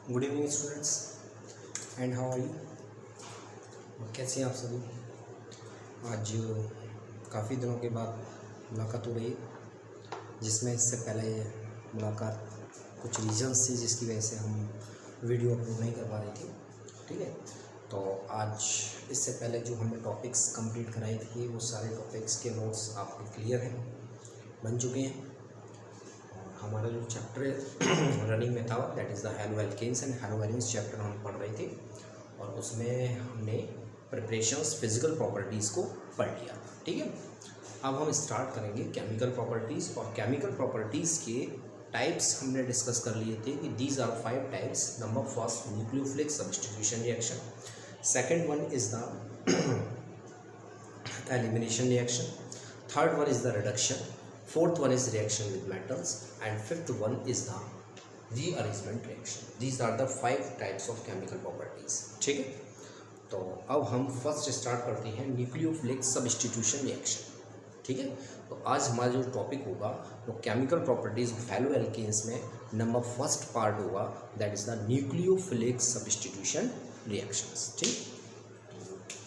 Good evening students and how are you. कैसे हैं आप सभी। आज काफ़ी दिनों के बाद मुलाकात हो रही है, जिसमें इससे पहले मुलाकात कुछ रीजंस थी जिसकी वजह से हम वीडियो अपलोड नहीं कर पा रहे थे। ठीक है, तो आज इससे पहले जो हमने टॉपिक्स कंप्लीट कराए थे वो सारे टॉपिक्स के नोट्स आपके क्लियर हैं, बन चुके हैं। हमारा जो चैप्टर रनिंग में था that is the halo alkanes and halo arenes chapter हम पढ़ रहे थे, और उसमें हमने प्रिपरेशंस फिजिकल प्रॉपर्टीज़ को पढ़ लिया। ठीक है, अब हम स्टार्ट करेंगे केमिकल प्रॉपर्टीज़, और केमिकल प्रॉपर्टीज़ के टाइप्स हमने डिस्कस कर लिए थे कि these are 5 types. Number first nucleophilic substitution reaction, second one is the elimination reaction, third one is the reduction, fourth one is reaction with metals, and fifth one is the rearrangement reaction. These are the 5 types of chemical properties. ठीक है, तो अब हम first start करते हैं nucleophilic substitution reaction. ठीक है, तो आज हमारा जो टॉपिक होगा वो chemical properties of halo alkanes में नंबर फर्स्ट पार्ट होगा, that is the nucleophilic substitution reactions. ठीक,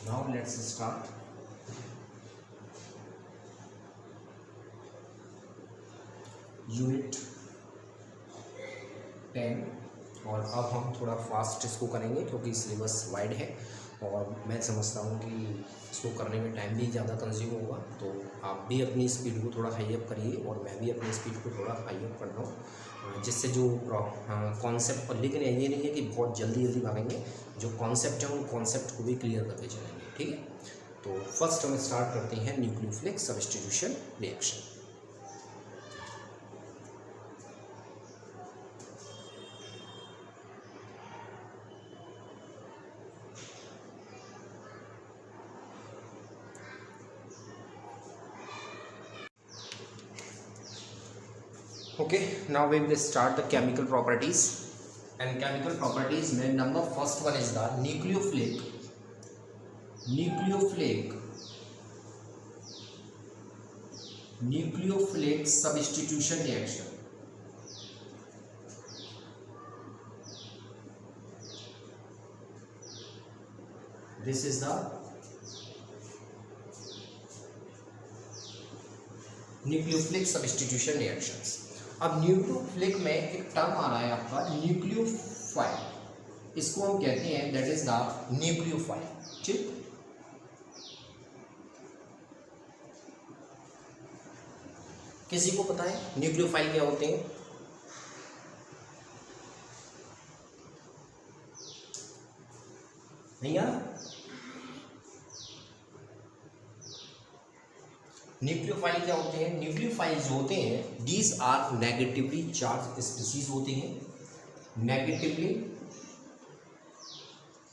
नाउ लेट्स स्टार्ट। यूनिट 10, और अब हम थोड़ा फास्ट इसको करेंगे क्योंकि सिलेबस वाइड है और मैं समझता हूँ कि इसको करने में टाइम भी ज़्यादा कंज्यूम होगा, तो आप भी अपनी स्पीड को थोड़ा हाई अप करिए और मैं भी अपनी स्पीड को थोड़ा हाई अप कर रहा हूँ, जिससे जो कॉन्सेप्ट, लेकिन ये नहीं है कि बहुत जल्दी भागेंगे, जो कॉन्सेप्ट है उन कॉन्सेप्ट को भी क्लियर करके चलेंगे। ठीक है, तो फर्स्ट हम स्टार्ट करते हैं nucleophilic substitution reaction. Okay, now we will start the chemical properties, and chemical properties में number first one is the nucleophilic substitution reaction. This is the nucleophilic substitution reactions. अब न्यूक्लियोफिलिक में एक term आ रहा है आपका nucleophile, इसको हम कहते हैं दैट इज द न्यूक्लियोफाइल। ठीक, किसी को पता है न्यूक्लियोफाइल क्या होते हैं? नहीं यार, न्यूक्लियोफाइल क्या होते हैं? न्यूक्लियोफाइल जो होते हैं these are negatively charge species होते हैं, नेगेटिवली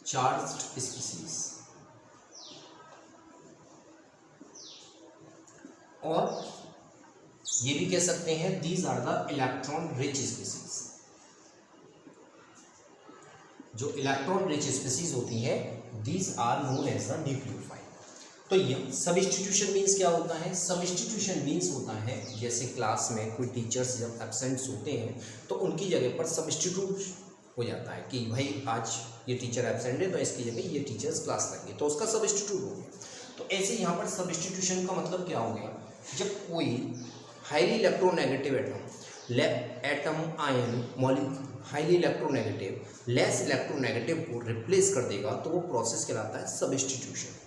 चार्ज्ड स्पीसीज, और ये भी कह सकते हैं these are the electron rich species. जो इलेक्ट्रॉन रिच स्पीसीज होती है these are known as the nucleophile. तो ये सब्स्टिट्यूशन मीन्स क्या होता है? सब्स्टिट्यूशन मीन्स होता है जैसे क्लास में कोई टीचर्स जब एब्सेंट्स होते हैं तो उनकी जगह पर सब्स्टिट्यूट हो जाता है कि भाई आज ये टीचर एब्सेंट है तो इसकी जगह ये टीचर्स क्लास लेंगे, तो उसका सब्स्टिट्यूट हो गया। तो ऐसे यहाँ पर सब्स्टिट्यूशन का मतलब क्या हो गया? जब कोई highly electronegative atom ion highly electronegative less electronegative को रिप्लेस कर देगा तो वो प्रोसेस कहलाता है substitution.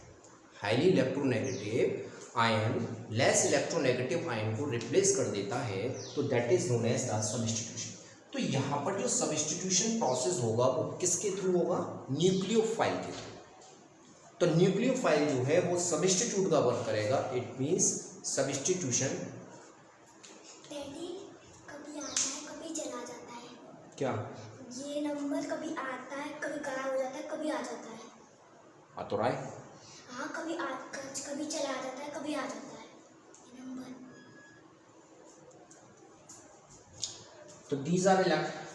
Highly electronegative ion less electronegative ion को रिप्लेस कर देता है तो that is known as the substitution. तो यहाँ पर जो सब्स्टिट्यूशन प्रोसेस होगा वो किसके थ्रू होगा? न्यूक्लियोफाइल के थ्रू। तो न्यूक्लियोफाइल जो है वो सब्स्टिट्यूट का वर्क करेगा, इट मीन्स सब्स्टिट्यूशन। कभी आता है कभी चला जाता है, क्या ये नंबर कभी आता है कभी गायब हो जाता है कभी आ जाता है? आ तो रहा है, हाँ, कभी चला जाता है कभी आ जाता है ये नंबर। तो दीज आर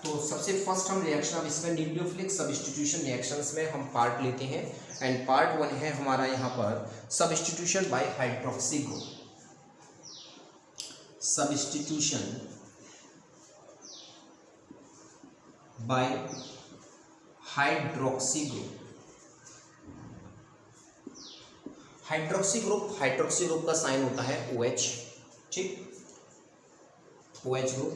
तो सबसे फर्स्ट हम रिएक्शन अब इसमें न्यूक्लियोफिलिक सब्स्टिट्यूशन रिएक्शंस में हम पार्ट लेते हैं, एंड पार्ट 1 है हमारा यहाँ पर substitution by hydroxy group. substitution by hydroxy group. Hydroxy group का साइन होता है OH, ठीक, OH ग्रुप।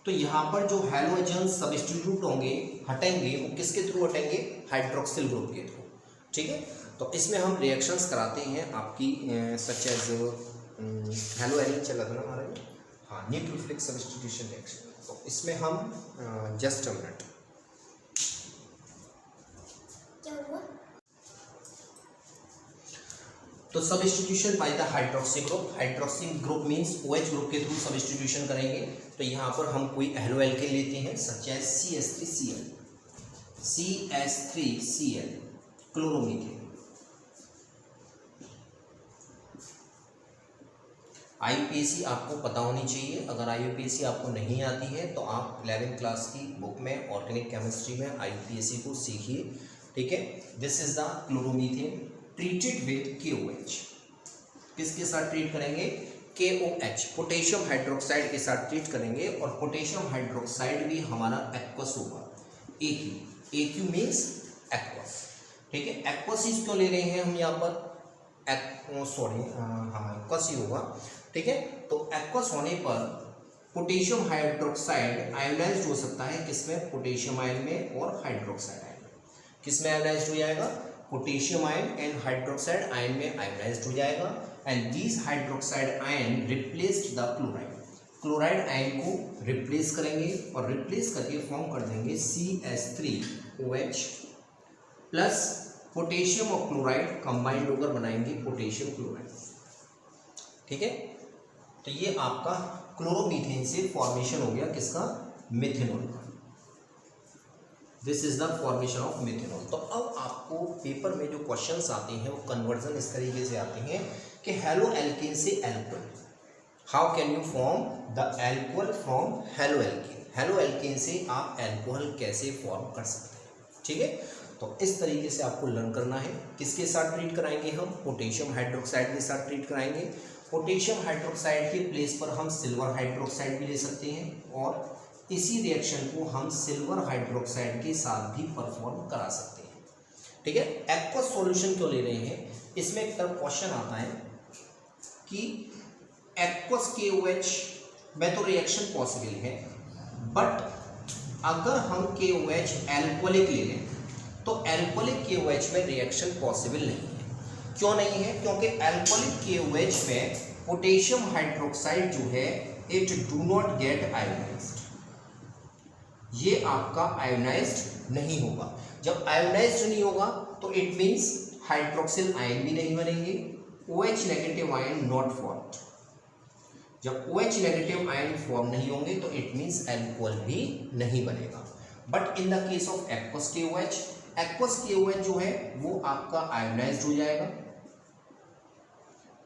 तो यहाँ पर जो हैलोजन सब्स्टिट्यूट होंगे, हटेंगे, वो किसके थ्रू हटेंगे? हाइड्रोक्सिल ग्रुप के थ्रू, ठीक है। तो इसमें हम रिएक्शंस कराते हैं आपकी सच एज हेलो एलिन चला था ना हमारे में, हाँ, न्यूक्लियोफिलिक सब्स्टिट्यूशन रिएक्शन। तो इसमें हम जस्ट अ मिनट, क्या हुआ? तो substitution by the hydroxy group. Hydroxy group means OH group के थ्रू सब्स्टिट्यूशन करेंगे। तो यहाँ पर हम कोई एलो एल्केन लेते हैं such as CH3Cl, chloromethane. IUPAC आपको पता होनी चाहिए। अगर IUPAC आपको नहीं आती है तो आप 11th क्लास की बुक में ऑर्गेनिक केमिस्ट्री में IUPAC को सीखिए, ठीक है। This is the chloromethane treated with KOH। किसके साथ ट्रीट करेंगे? KOH, पोटेशियम हाइड्रोक्साइड के साथ ट्रीट करेंगे। और पोटेशियम हाइड्रोक्साइड भी हमारा एक्वस होगा, AQ मीन्स एक्वस, ठीक है। एक्वस क्यों ले रहे हैं हम यहाँ पर? एक्वस ही होगा, ठीक है। तो एक्वस होने पर पोटेशियम हाइड्रोक्साइड आयोनाइज्ड हो सकता है, किसमें? पोटेशियम आयन में और हाइड्रोक्साइड आयन में। किसमें आयोनाइज्ड हो जाएगा? Potassium ion and hydroxide ion में आयोनाइज्ड हो जाएगा। And these hydroxide ion replaced the chloride, chloride ion को रिप्लेस करेंगे और रिप्लेस करके फॉर्म कर देंगे CH3OH प्लस पोटेशियम और क्लोराइड कंबाइंड होकर बनाएंगे पोटेशियम क्लोराइड, ठीक है। तो ये आपका क्लोरोमीथेन से फॉर्मेशन हो गया, किसका? मिथेनॉल का। This is the formation of methanol. तो अब आपको पेपर में जो क्वेश्चंस आते हैं वो कन्वर्जन इस तरीके से आते हैं कि हेलो एल्केन से alcohol, how can you form the alcohol from halo alkane? Halo alkane से आप एल्कोहल कैसे फॉर्म कर सकते हैं, ठीक है। तो इस तरीके से आपको लर्न करना है। किसके साथ ट्रीट कराएंगे हम? पोटेशियम हाइड्रोक्साइड के साथ ट्रीट कराएंगे। पोटेशियम हाइड्रोक्साइड के प्लेस पर हम सिल्वर हाइड्रोक्साइड भी ले सकते हैं और इसी रिएक्शन को हम सिल्वर हाइड्रोक्साइड के साथ भी परफॉर्म करा सकते हैं, ठीक है। एक्वस सॉल्यूशन क्यों ले रहे हैं? इसमें एक तरफ क्वेश्चन आता है कि एक्वस KOH में तो रिएक्शन पॉसिबल है, बट अगर हम KOH एल्कोहलिक ले लें तो एल्कोहलिक KOH में रिएक्शन पॉसिबल नहीं है। क्यों नहीं है? क्योंकि एल्कोहलिक KOH में पोटेशियम हाइड्रोक्साइड जो है it do not gate ionised, ये आपका आयोनाइज्ड नहीं होगा। जब आयोनाइज्ड नहीं होगा तो इट मीन्स हाइड्रोक्सिल आयन भी नहीं बनेंगे, OH negative ion not formed. जब OH नेगेटिव आयन फॉर्म नहीं होंगे तो इट मीन्स एल्कोहल भी नहीं बनेगा। But in the case of aqueous KOH जो है वो आपका आयोनाइज्ड हो जाएगा,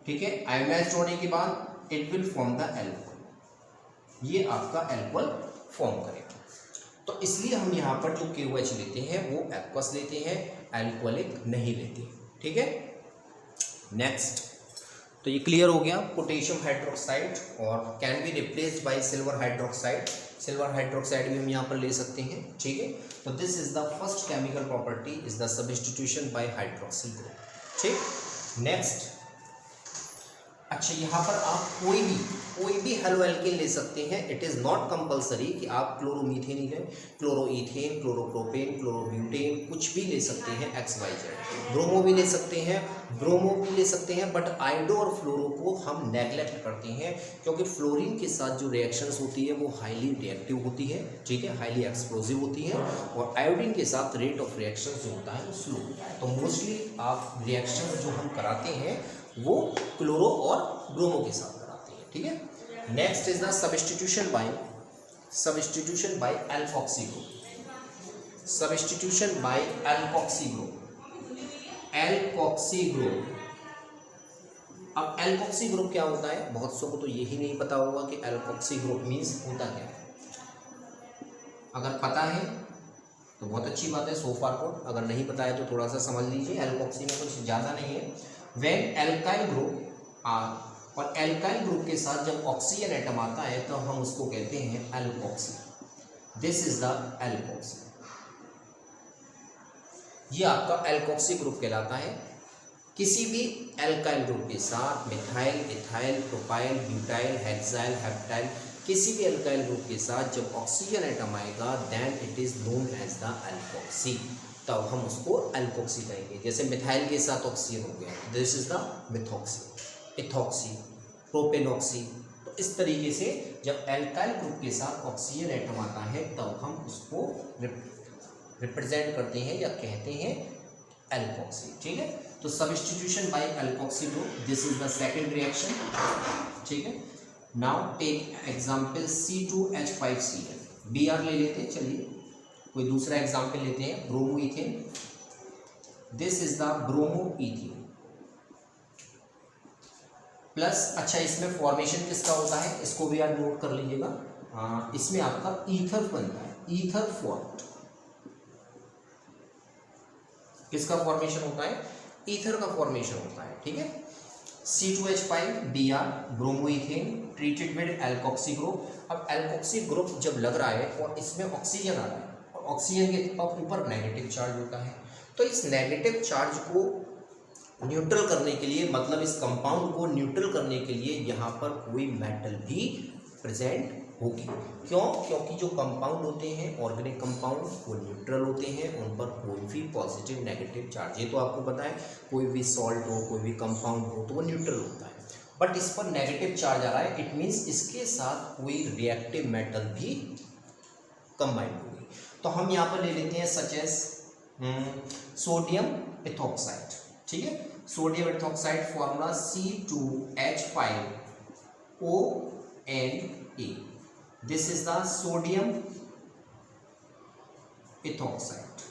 ठीक है। आयोनाइज्ड होने के बाद it will form the alcohol, ये आपका एल्कोहल फॉर्म करेगा। तो इसलिए हम यहाँ पर जो KOH लेते हैं वो एक्वस लेते हैं, एल्कोहलिक नहीं लेते, ठीक है। नेक्स्ट, तो ये क्लियर हो गया पोटेशियम हाइड्रोक्साइड और can be replaced by silver hydroxide. Silver hydroxide भी हम यहाँ पर ले सकते हैं, ठीक है। तो this is the first chemical property is the substitution by hydroxyl group, ठीक। नेक्स्ट, अच्छा यहाँ पर आप कोई भी हेलो एल्केन ले सकते हैं। इट इज़ नॉट कंपलसरी कि आप क्लोरोमीथेन ही लें, क्लोरोईथेन, क्लोरोप्रोपेन, क्लोरोब्यूटेन, कुछ भी ले सकते हैं, XYZ। ब्रोमो भी ले सकते हैं, बट आयोडो और फ्लोरो को हम नेग्लेक्ट करते हैं क्योंकि फ्लोरीन के साथ जो रिएक्शंस होती है वो हाईली रिएक्टिव होती है, ठीक है, हाईली एक्सप्लोजिव होती है। और आयोडीन के साथ रेट ऑफ रिएक्शन जो होता है वो स्लो होता है। तो मोस्टली आप रिएक्शन जो हम कराते हैं वो क्लोरो और ब्रोमो के साथ कराते हैं, ठीक है। Next is the substitution by alkoxy group. Substitution by alkoxy group. अब एल्कोक्सी ग्रुप क्या होता है? बहुत सौ को तो यही नहीं पता होगा कि एल्कोक्सी ग्रुप मीन्स होता क्या है। अगर पता है तो बहुत अच्छी बात है, सो फार कोड। अगर नहीं पता है तो थोड़ा सा समझ लीजिए। एल्कोक्सी में कुछ ज़्यादा नहीं है। व्हेन एल्काइल ग्रुप और एल्काइल ग्रुप के साथ जब ऑक्सीजन एटम आता है तो हम उसको कहते हैं alkoxy. This is the alkoxy. ये आपका एल्कोक्सी ग्रुप कहलाता है। किसी भी एल्काइल ग्रुप के साथ methyl, ethyl, propyl, butyl, hexyl, heptyl, किसी भी एल्काइल ग्रुप के साथ जब ऑक्सीजन एटम आएगा then it is known as the alkoxy, तब हम उसको एल्कोक्सी कहेंगे। जैसे मिथाइल के साथ ऑक्सीजन हो गया, this is the methoxy, ethoxy, propanoxy. तो इस तरीके से जब एल्काइल ग्रुप के साथ ऑक्सीजन एटम आता है तब हम उसको रिप्रेजेंट करते हैं या कहते हैं एल्कोक्सी। ठीक है, तो substitution by alkoxy group, this is the second reaction. ठीक है, now take example C2H5Cl, Br ले लेते हैं। चलिए कोई दूसरा एग्जांपल लेते हैं, bromo ethane, this is the bromo ethane plus, अच्छा इसमें फॉर्मेशन किसका होता है इसको भी आप नोट कर लीजिएगा। इसमें आपका ईथर बनता है, ईथर फॉर्म किसका फॉर्मेशन होता है, ईथर का फॉर्मेशन होता है। ठीक है, C2H5Br bromoethane treated with alkoxy group. अब एल्कोक्सी ग्रुप जब लग रहा है और इसमें ऑक्सीजन आ रहा है और ऑक्सीजन के ऊपर नेगेटिव चार्ज होता है, तो इस नेगेटिव चार्ज को न्यूट्रल करने के लिए, मतलब इस कंपाउंड को न्यूट्रल करने के लिए यहाँ पर कोई मेटल भी प्रेजेंट होगी। क्यों? क्योंकि जो कंपाउंड होते हैं ऑर्गेनिक कंपाउंड वो न्यूट्रल होते हैं, उन पर कोई भी पॉजिटिव नेगेटिव चार्ज, ये तो आपको पता है, कोई भी सॉल्ट हो कोई भी कंपाउंड हो तो वो न्यूट्रल होता है। बट इस पर नेगेटिव चार्ज आ रहा है, इट मीन्स इसके साथ कोई रिएक्टिव मेटल भी कंबाइंड होगी। तो हम यहाँ पर ले लेते हैं सच एज सोडियम इथॉक्साइड। ठीक है, sodium ethoxide formula C2H5ONA, this is the sodium ethoxide.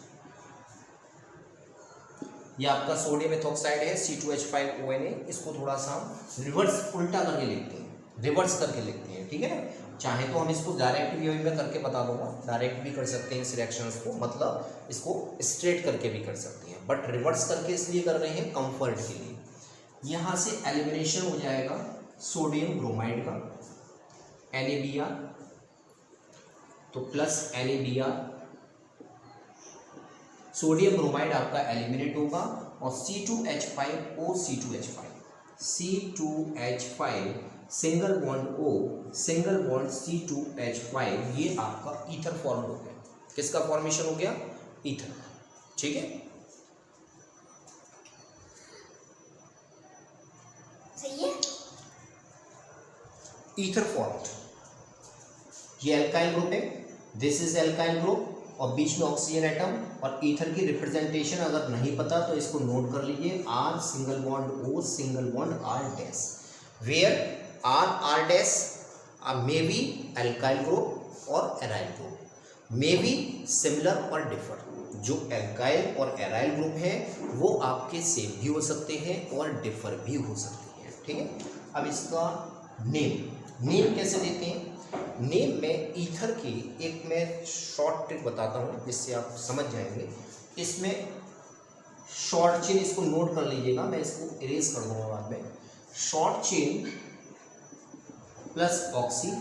ये आपका सोडियम इथॉक्साइड है C2H5ONA। इसको थोड़ा सा रिवर्स उल्टा करके लिखते हैं, रिवर्स करके लिखते हैं। ठीक है, चाहे तो हम इसको डायरेक्ट भी में करके बता दूंगा, डायरेक्ट भी कर सकते हैं इस रिएक्शंस को, मतलब इसको स्ट्रेट करके भी कर सकते हैं, बट रिवर्स करके इसलिए कर रहे हैं कंफर्ट के लिए। यहाँ से एलिमिनेशन हो जाएगा सोडियम ब्रोमाइड का, NaBr, तो प्लस NaBr, सोडियम ब्रोमाइड आपका एलिमिनेट होगा और C2H5O, C2H5 single bond O, single bond C2H5, ये आपका ईथर फॉर्म हो गया। किसका फॉर्मेशन हो गया? ईथर। ठीक है, सही है। ईथर फॉर्म, ये एल्काइल ग्रुप है, दिस इज एल्काइल ग्रुप और बीच में ऑक्सीजन एटम, और ईथर की रिप्रेजेंटेशन अगर नहीं पता तो इसको नोट कर लीजिए, R single bond O single bond R dash, where R dash may be alkyl group और aryl group, may be similar और डिफर। जो एल्काइल और एराइल ग्रुप है वो आपके सेम भी हो सकते हैं और डिफर भी हो सकते हैं। ठीक है, अब इसका नेम कैसे देते हैं? नेम में ईथर की एक मैं शॉर्ट ट्रिक बताता हूँ जिससे आप समझ जाएंगे। इसमें शॉर्ट चेन, इसको नोट कर लीजिएगा, मैं इसको इरेज कर दूंगा बाद में। Short chain plus oxy,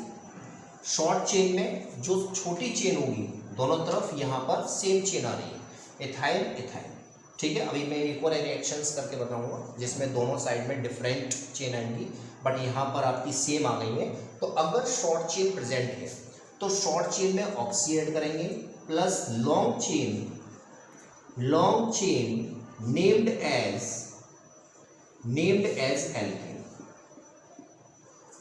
short chain में जो छोटी चेन होगी दोनों तरफ यहाँ पर सेम चेन आ रही है, इथाइल इथाइल। ठीक है, अभी मैं एक और रिएक्शंस करके बताऊंगा जिसमें दोनों साइड में डिफरेंट चेन आएंगी, बट यहाँ पर आपकी सेम आ गई है। तो अगर शॉर्ट चेन प्रेजेंट है तो शॉर्ट चेन में ऑक्सी ऐड करेंगे plus long chain named as alkane,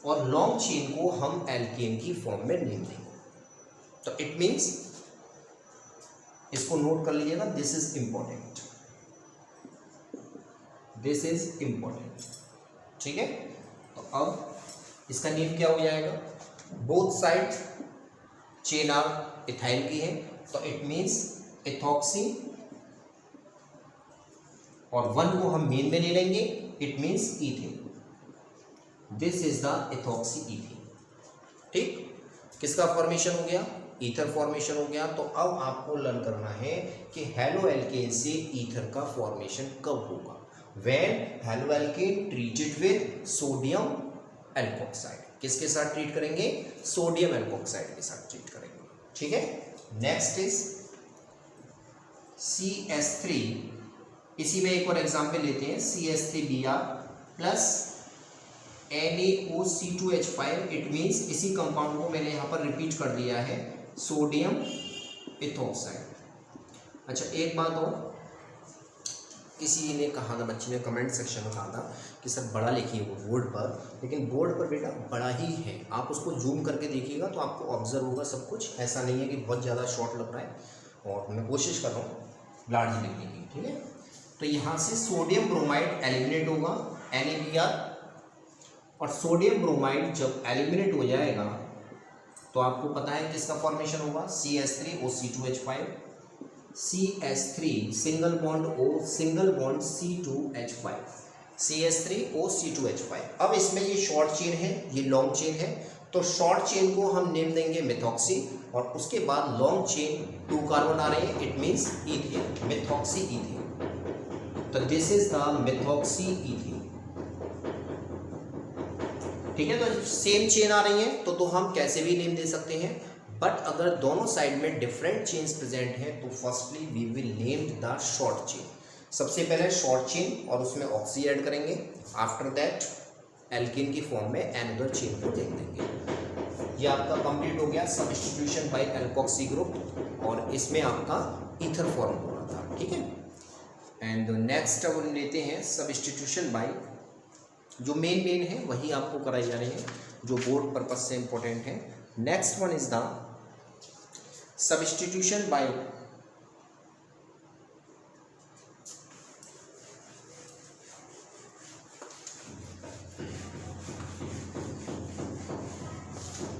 और लॉन्ग चेन को हम एल्केन की फॉर्म में नेम देंगे। तो इट मीन्स, इसको नोट कर लीजिएगा, this is important, this is important. ठीक है, तो अब इसका नेम क्या हो जाएगा? Both side chain are ethyl की है, तो इट मीन्स इथॉक्सी, और वन को हम मेन में ले लेंगे, it means ethane, this is the ethoxy ethane. ठीक, किसका फॉर्मेशन हो गया? ईथर फॉर्मेशन हो गया। तो अब आपको लर्न करना है कि हैलो एल्केन से ईथर का फॉर्मेशन कब होगा? When halo alkane treated with sodium alkoxide. किसके साथ ट्रीट करेंगे? सोडियम एल्कोक्साइड के साथ ट्रीट करेंगे। ठीक है, नेक्स्ट इज CH3, इसी में एक और एग्जाम्पल लेते हैं, CH3Br plus NaOC2H5, it means इसी कंपाउंड को मैंने यहाँ पर रिपीट कर दिया है, सोडियम इथोक्साइड। अच्छा एक बात और, किसी ने कहा था, बच्चे ने कमेंट सेक्शन में कहा था कि सर बड़ा लिखिए वो बोर्ड पर, लेकिन बोर्ड पर बेटा बड़ा ही है, आप उसको जूम करके देखिएगा तो आपको ऑब्जर्व होगा सब कुछ, ऐसा नहीं है कि बहुत ज़्यादा शॉर्ट लग रहा है, और मैं कोशिश कर रहा हूँ लार्ज लिखने की, ठीक है। तो यहाँ से सोडियम ब्रोमाइड एलिमिनेट होगा, NaBr, और सोडियम ब्रोमाइड जब एलिमिनेट हो जाएगा तो आपको पता है किसका फॉर्मेशन होगा, CH3OC2H5, CH3 single bond O single bond C2H5, CH3OC2H5। अब इसमें ये शॉर्ट चेन है, ये लॉन्ग चेन है, तो शॉर्ट चेन को हम नेम देंगे मिथॉक्सी, और उसके बाद लॉन्ग चेन 2 कार्बन आ रहे हैं, it means ethane, methoxy ethane. तो this is the methoxy ethane, ठीक है। तो सेम चेन आ रही है तो हम कैसे भी नेम दे सकते हैं, बट अगर दोनों साइड में डिफरेंट चेन्स प्रेजेंट है तो firstly we will name the short chain. सबसे पहले शॉर्ट चेन और उसमें ऑक्सी ऐड करेंगे, आफ्टर दैट एल्कीन की फॉर्म में अनदर चेन को देख देंगे। ये आपका कंप्लीट हो गया सब्स्टिट्यूशन बाय एल्कोक्सी ग्रुप, और इसमें आपका ईथर फॉर्म हो रहा था, ठीक है। एंड नेक्स्ट अब लेते हैं सब्स्टिट्यूशन बाय, जो मेन है वही आपको कराई जा रही है, जो बोर्ड पर्पज से इंपॉर्टेंट है। Next one is the substitution by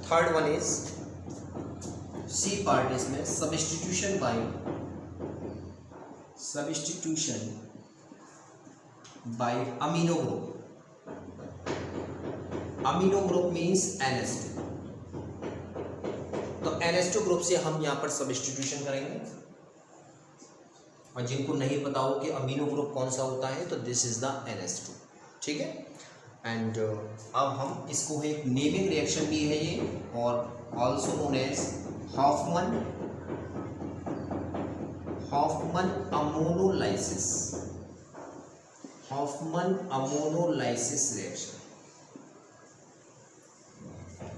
third one is C part, इसमें substitution by amino group. Amino group means NH2, तो NH2 ग्रुप से हम यहाँ पर सब्स्टिट्यूशन करेंगे, और जिनको नहीं पता हो कि अमीनो ग्रुप कौन सा होता है तो दिस इज द NH2, ठीक है। एंड अब हम इसको एक नेमिंग रिएक्शन भी है ये, और also known as Hofmann ammonolysis reaction,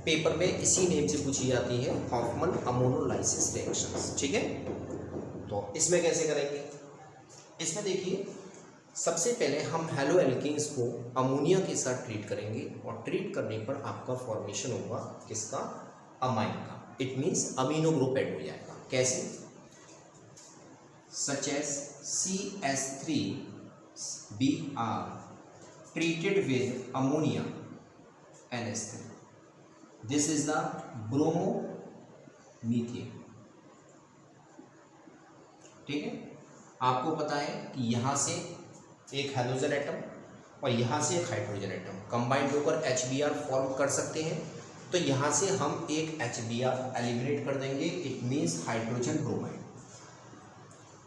paper में इसी नेम से पूछी जाती है, हॉफमन अमोनोलाइसिस रिएक्शंस, ठीक है। तो इसमें कैसे करेंगे, इसमें देखिए सबसे पहले हम हेलो एल्कीन्स को अमोनिया के साथ ट्रीट करेंगे, और ट्रीट करने पर आपका फॉर्मेशन होगा किसका, अमाइन का, it means amino group add हो जाएगा। कैसे, such as CH3Br treated with ammonia NH3, this is the bromomethane, ठीक है। आपको पता है कि यहाँ से एक हाइड्रोजन एटम और यहाँ से एक हाइड्रोजन एटम कंबाइंड होकर HBr फॉर्म कर सकते हैं, तो यहाँ से हम एक HBr एलिमिनेट कर देंगे, इट मीन्स हाइड्रोजन ब्रोमाइड,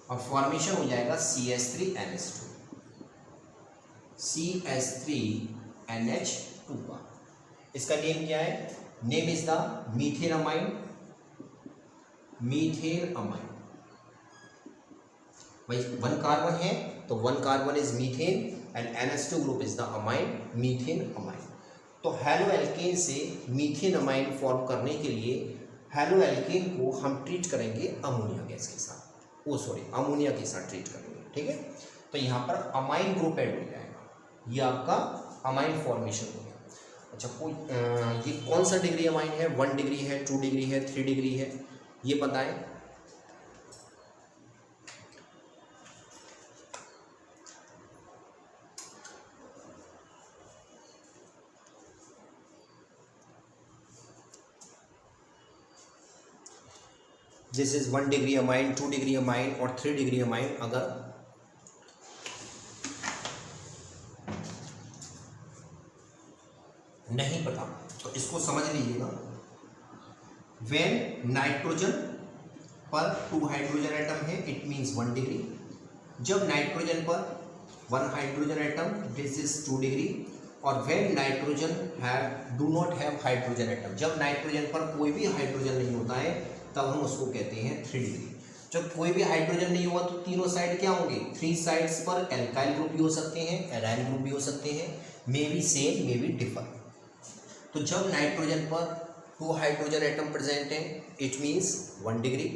और फॉर्मेशन हो जाएगा CH3NH2 का। इसका नेम क्या है, name is the methane amine, भाई 1 कार्बन है तो 1 carbon is methane and NH2 group is the amine, methane amine. तो हेलो एल्केन से मीथेन अमाइन फॉर्म करने के लिए हेलो एल्केन को हम ट्रीट करेंगे अमोनिया गैस के साथ, अमोनिया के साथ ट्रीट करेंगे, ठीक है। तो यहाँ पर अमाइन ग्रुप ऐड हो जाएगा, ये आपका अमाइन फॉर्मेशन हो गया। अच्छा कोई ये कौन सा डिग्री अमाइन है, 1 डिग्री है, 2 डिग्री है, 3 डिग्री है, ये बताएं। This is 1 degree amine, 2 degree amine और 3 डिग्री अमाइन। अगर नहीं पता तो इसको समझ लीजिएगा, व्हेन नाइट्रोजन पर 2 हाइड्रोजन एटम है इट मीन्स 1 डिग्री, जब नाइट्रोजन पर 1 hydrogen atom this is 2 degree, और when nitrogen do not have hydrogen atom, जब नाइट्रोजन पर कोई भी हाइड्रोजन नहीं होता है तब हम उसको कहते हैं 3 डिग्री। जब कोई भी हाइड्रोजन नहीं हुआ तो तीनों साइड क्या होंगे, 3 साइड्स पर एल्काइल ग्रुप भी हो सकते हैं, एराइल ग्रुप भी हो सकते हैं, may be same may be differ. तो जब नाइट्रोजन पर 2 हाइड्रोजन एटम प्रेजेंट हैं it means 1 degree,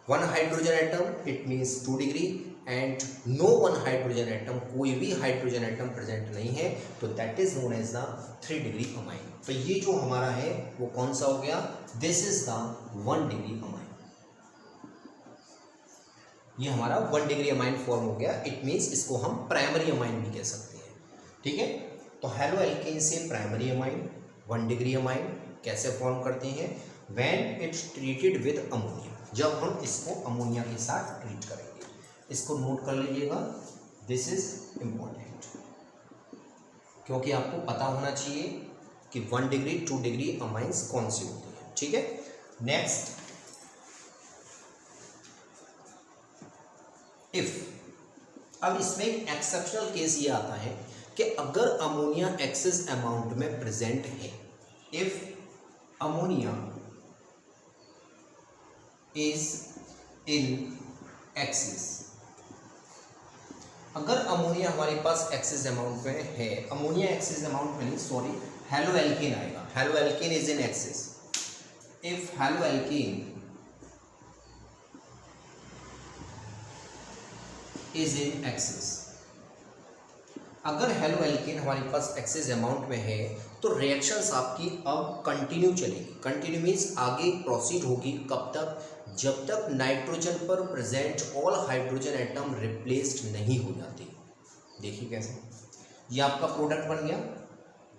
1 hydrogen atom it means 2 degree, and no 1 hydrogen atom, कोई भी हाइड्रोजन एटम प्रेजेंट नहीं है तो that is known as the 3 degree amine. तो ये जो हमारा है वो कौन सा हो गया, this is the 1 degree amine. ये हमारा 1 डिग्री अमाइन फॉर्म हो गया, इट मीन्स इसको हम प्राइमरी अमाइन भी कह सकते हैं। ठीक है, तो हेलो एल्केन से प्राइमरी अमाइन 1 डिग्री अमाइन कैसे फॉर्म करते हैं, when it's treated with ammonia, जब हम इसको अमोनिया के साथ ट्रीट करेंगे। इसको नोट कर लीजिएगा, दिस इज इम्पॉर्टेंट, क्योंकि आपको पता होना चाहिए कि 1 डिग्री 2 डिग्री अमाइंस कौन सी होती है। ठीक है, नेक्स्ट, इफ, अब इसमें एक एक्सेप्शनल केस ये आता है कि अगर अमोनिया एक्सेस अमाउंट में प्रेजेंट है, if ammonia is in excess, अगर अमोनिया हमारे पास एक्सेस अमाउंट में है, अमोनिया एक्सेस अमाउंट में नहीं सॉरी, हेलो एल्केन आएगा, halo alkane is in excess, if halo alkane is in excess, अगर हेलो एल्केन हमारे पास एक्सेस अमाउंट में है तो रिएक्शंस आपकी अब कंटिन्यू चलेगी। कंटिन्यू मीन्स आगे प्रोसीड होगी, कब तक, जब तक नाइट्रोजन पर present all hydrogen atom replaced नहीं हो जाते। देखिए कैसे, ये आपका प्रोडक्ट बन गया।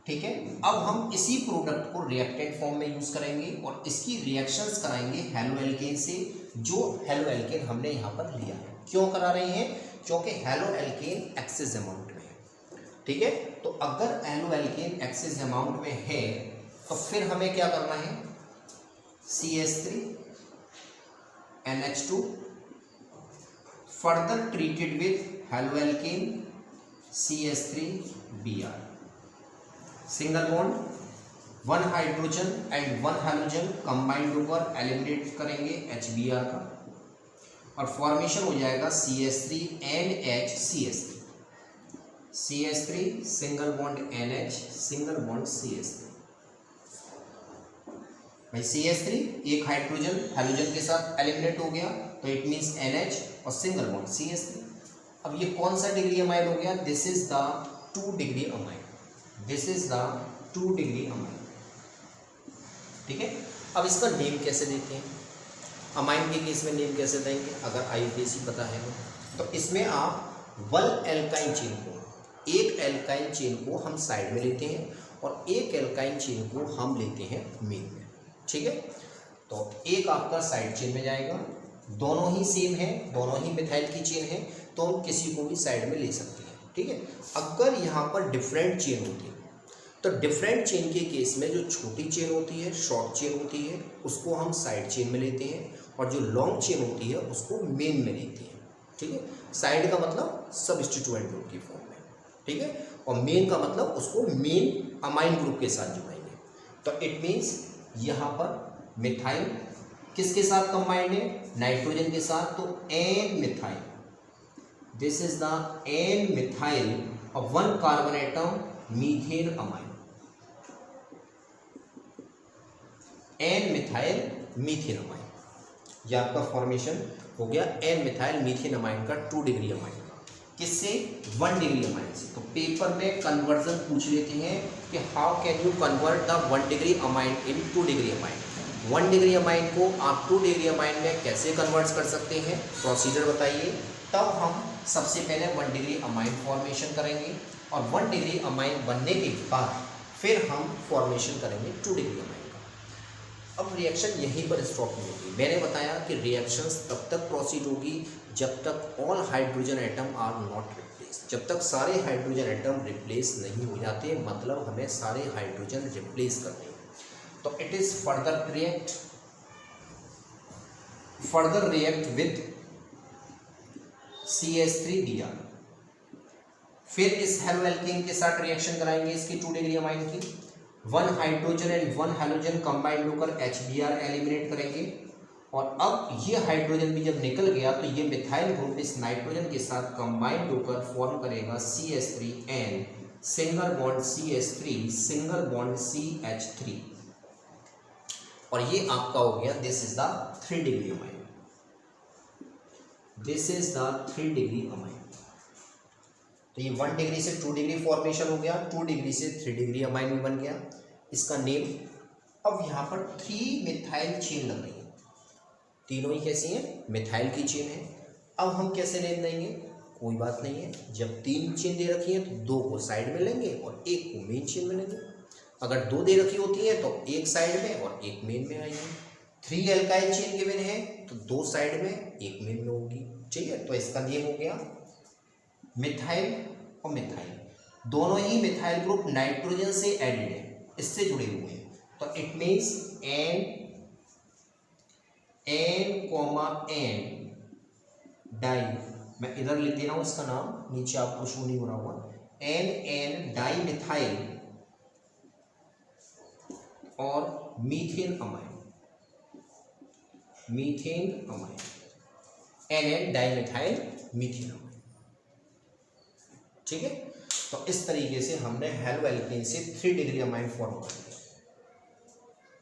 ठीक है, अब हम इसी प्रोडक्ट को रिएक्टेंट फॉर्म में यूज करेंगे और इसकी रिएक्शंस कराएंगे हेलो एल्केन से, जो हेलो एल्केन हमने यहाँ पर लिया है। क्यों करा रहे हैं, क्योंकि हेलो एल्केन एक्सेस अमाउंट में है। ठीक है, तो अगर हेलो एल्केन एक्सेस अमाउंट में है तो फिर हमें क्या करना है, CH3 NH2 further treated with haloalkane CH3Br, single bond 1 hydrogen and 1 halogen combined होकर एलिमिनेट करेंगे HBr का और फॉर्मेशन हो जाएगा CH3 NH CH3 single bond NH single bond CH3। भाई CH3 एक हाइड्रोजन हैलोजन के साथ एलिमिनेट हो गया तो इट मींस NH और सिंगल बॉन्ड CH3। अब ये कौन सा डिग्री अमाइन हो गया, this is the 2 degree amine, this is the 2 degree amine. ठीक है, अब इसका नेम कैसे देते हैं, अमाइन के केस में नेम कैसे देंगे, अगर IUPAC पता है तो इसमें आप 1 एल्काइन चेन को, एक एल्काइन चेन को हम साइड में लेते हैं और एक एल्काइन चेन को हम लेते हैं मेन में। ठीक है, तो एक आपका साइड चेन में जाएगा, दोनों ही सेम है, दोनों ही मिथाइल की चेन है तो हम किसी को भी साइड में ले सकते हैं। ठीक है, अगर यहाँ पर डिफरेंट चेन होती है तो डिफरेंट चेन के केस में जो छोटी चेन होती है, शॉर्ट चेन होती है, उसको हम साइड चेन में लेते हैं और जो लॉन्ग चेन होती है उसको मेन में लेते हैं। ठीक है, साइड का मतलब सबस्टिट्यूएंट ग्रुप की फॉर्म में। ठीक है, और मेन का मतलब उसको मेन अमाइन ग्रुप के साथ जोड़ेंगे। तो इट मीन्स यहाँ पर मिथाइल किसके साथ कंबाइंड है, नाइट्रोजन के साथ, तो N methyl, this is the N methyl और 1 carbon atom methane amine, N methyl methane amine. यह आपका फॉर्मेशन हो गया एन मिथाइल मीथेन अमाइन का 2 डिग्री अमाइन, किससे, 1 डिग्री अमाइन से। तो पेपर में कन्वर्जन पूछ लेते हैं कि how can you convert the 1 degree amine in 2 degree amine. 1 degree amine को आप 2 डिग्री अमाइन में कैसे कन्वर्ट कर सकते हैं, प्रोसीजर बताइए। तब हम सबसे पहले 1 डिग्री अमाइन फॉर्मेशन करेंगे और 1 डिग्री अमाइन बनने के बाद फिर हम फॉर्मेशन करेंगे 2 डिग्री अमाइन का। अब रिएक्शन यहीं पर स्टॉप नहीं होगी। मैंने बताया कि रिएक्शंस तब तक प्रोसीड होगी जब तक all hydrogen atom are not replace, जब तक सारे हाइड्रोजन एटम रिप्लेस नहीं हो जाते, मतलब हमें सारे हाइड्रोजन रिप्लेस करने हैं। तो it is further react with CH3Br। फिर इस हेलो एल्केन के साथ रिएक्शन कराएंगे इसकी 2 डिग्री अमाइन की, 1 हाइड्रोजन एंड 1 हैलोजन कंबाइंड होकर HBr एलिमिनेट करेंगे और अब ये हाइड्रोजन भी जब निकल गया तो ये मिथाइल ग्रुप इस नाइट्रोजन के साथ कंबाइंड होकर फॉर्म करेगा CH3N, single bond CH3, single bond CH3, और ये आपका हो गया, this is the 3 degree amine, this is the 3 degree amine. तो ये 1 डिग्री से 2 डिग्री फॉर्मेशन हो गया, 2 डिग्री से 3 डिग्री अमाइन भी बन गया, इसका नेम। अब यहाँ पर 3 मिथाइल चेन लग रही है, तीनों ही कैसी हैं, मिथाइल की चेन है। अब हम कैसे नेम देंगे, कोई बात नहीं है, जब 3 चेन दे रखी है तो 2 को साइड में लेंगे और 1 को मेन चेन में लेंगे। अगर 2 दे रखी होती है तो 1 साइड में और 1 मेन में आएगी। 3 एल्काइल चेन गिवन है तो 2 साइड में 1 मेन में होगी, ठीक है। तो इसका नेम हो गया मिथाइल और मिथाइल, दोनों ही मिथाइल ग्रुप नाइट्रोजन से एडेड है, इससे जुड़े हुए हैं, तो इट मीन्स N, डाई, मैं इधर लिख दे रहा हूँ इसका नाम, नीचे आपको शो नहीं हो रहा होगा, N डाई मिथाइल और methane amine, N di methyl methane amine, ठीक है। तो इस तरीके से हमने हेलो एल्केन से 3 डिग्री अमाइन फॉर्म कर दिया।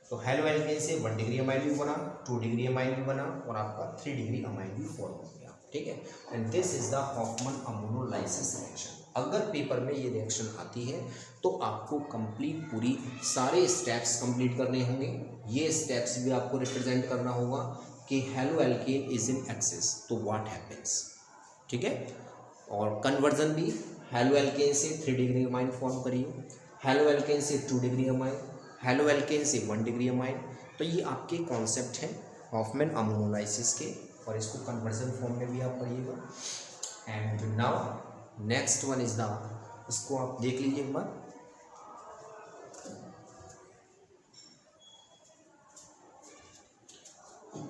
तो हेलो एल्केन से 1 डिग्री अमाइन भी बना, 2 डिग्री अमाइन भी बना और आपका 3 डिग्री अमाइन भी फॉर्म हो गया, ठीक है। And this is the Hofmann ammonolysis reaction. अगर पेपर में ये रिएक्शन आती है तो आपको कंप्लीट पूरी सारे स्टेप्स कंप्लीट करने होंगे। ये स्टेप्स भी आपको रिप्रेजेंट करना होगा कि halo alkane is in excess तो व्हाट हैपेंस, ठीक है। और कन्वर्जन भी, हेलो एल्केन से 3 डिग्री अमाइन फॉर्म करिए, हेलो एल्केन से 2 डिग्री अमाइन, हेलो एल्केन से 1 डिग्री अमाइन। तो ये आपके कॉन्सेप्ट हैं हॉफमैन अमोनोलाइसिस के, और इसको कन्वर्जन फॉर्म में भी आप पढ़िएगा। And now next one is the, इसको आप देख लीजिए एक बार।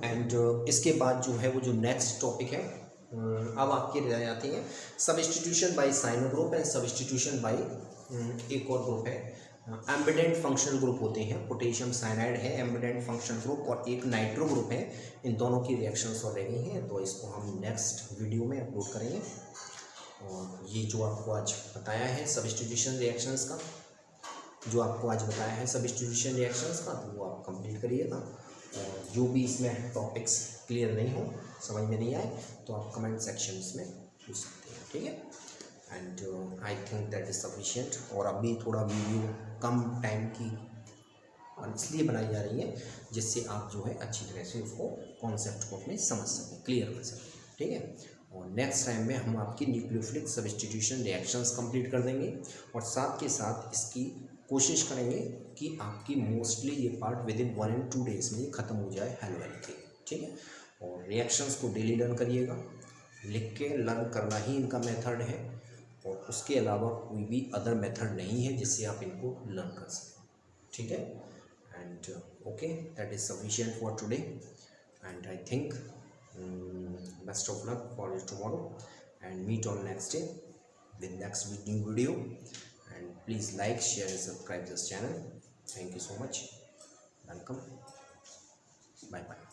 एंड इसके बाद जो है वो जो नेक्स्ट टॉपिक है, अब आपके रह जाती हैं substitution by cyano group and substitution by एक और ग्रुप है, एम्बिडेंट फंक्शनल ग्रुप होते हैं। पोटेशियम साइनाइड है एम्बिडेंट फंक्शनल ग्रुप और एक नाइट्रो ग्रुप है, इन दोनों की रिएक्शंस हो रही हैं, तो इसको हम नेक्स्ट वीडियो में अपलोड करेंगे। और ये जो आपको आज बताया है सब्स्टिट्यूशन रिएक्शंस का, जो आपको आज बताया है सब्स्टिट्यूशन रिएक्शंस का, तो वो आप कंप्लीट करिएगा। और जो भी इसमें टॉपिक्स क्लियर नहीं हो, समझ में नहीं आए, तो आप कमेंट सेक्शन में पूछ सकते हैं, ठीक है। And I think that is sufficient. और अभी थोड़ा वीडियो कम टाइम की इसलिए बनाई जा रही है जिससे आप जो है अच्छी तरह से उसको कॉन्सेप्ट को अपने समझ सकें, क्लियर कर सकें, ठीक है। और नेक्स्ट टाइम में हम आपकी न्यूक्लियोफिलिक सब्स्टिट्यूशन रिएक्शंस कंप्लीट कर देंगे, और साथ के साथ इसकी कोशिश करेंगे कि आपकी मोस्टली ये part with in 1 and 2 days में ये ख़त्म हो जाए हेलो एल्केन, ठीक है। और रिएक्शंस को डेली लर्न करिएगा, लिख के लर्न करना ही इनका मेथड है, और उसके अलावा कोई भी अदर मेथड नहीं है जिससे आप इनको लर्न कर सकें, ठीक है। And okay, that is sufficient for today, and I think best of luck for you tomorrow, and meet on next day with next new video, and please like, share and subscribe this channel. Thank you so much. Welcome. Bye bye.